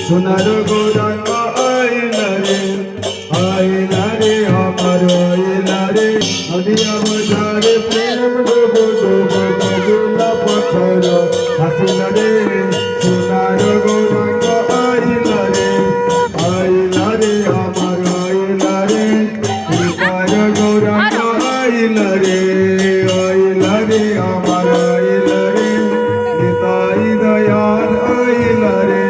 সোনার গৌরাঙ্গ আইলা রে আমার আইলা রে নদিয়া বাজারে প্রেম ডুবো ডুবো গজুলা পথর হাসিলা রে সোনার গৌরাঙ্গ আইলা রে আমার আইলা রে সোনার গৌরাঙ্গ আইলা রে আমার আইলা রে নিতাই দয়াল আইলা রে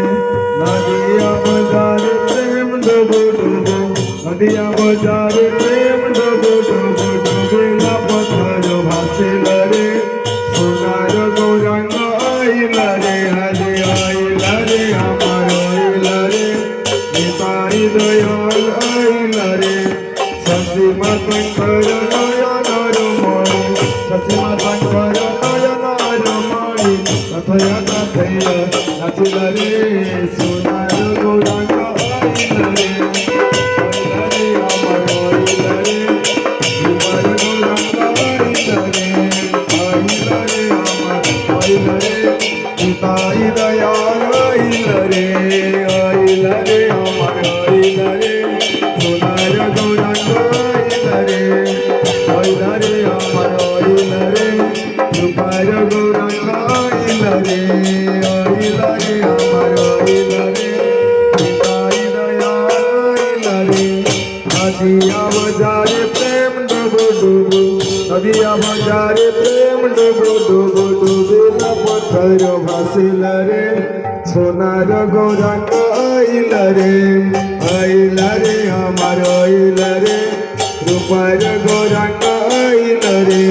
নদিয়া বাজারে প্রেম ডুবো ডুবো নদিয়া বাজারে প্রেম ডুবো ডুবো ডুবেলা পথর ভাসিলা রে সোনার গৌরাঙ্গ আইলা রে আইলা রে আমার আইলা রে নিতাই দয়াল আইলা রে সসীমা শঙ্কর নয়ন রমণী সসীমা শঙ্কর নয়ন রমণী কথয়া কথয়া নাচিলা রে সোনার গৌরাঙ্গ আইলা রে আমার আইলা রে সোনার গৌরাঙ্গ আইলা রে আমার আইলা রে নিতাই দয়াল আইলা রে আমার আইলা রে সোনার গৌরাঙ্গ আইলা রে আমার আইলা রে রূপার গৌরাঙ্গ আইলা রে আমার আইলা রে নিতাই দয়াল আইলা রে নদিয়া বাজারে প্রেম ডুবো ডুবো নদিয়া বাজারে প্রেম ডুবো ডুবো ডুবেলা পথর ভাসিলা রে সোনার গৌরাঙ্গ আইলা রে আমার আইলা রে রূপার গৌরাঙ্গ আইলা রে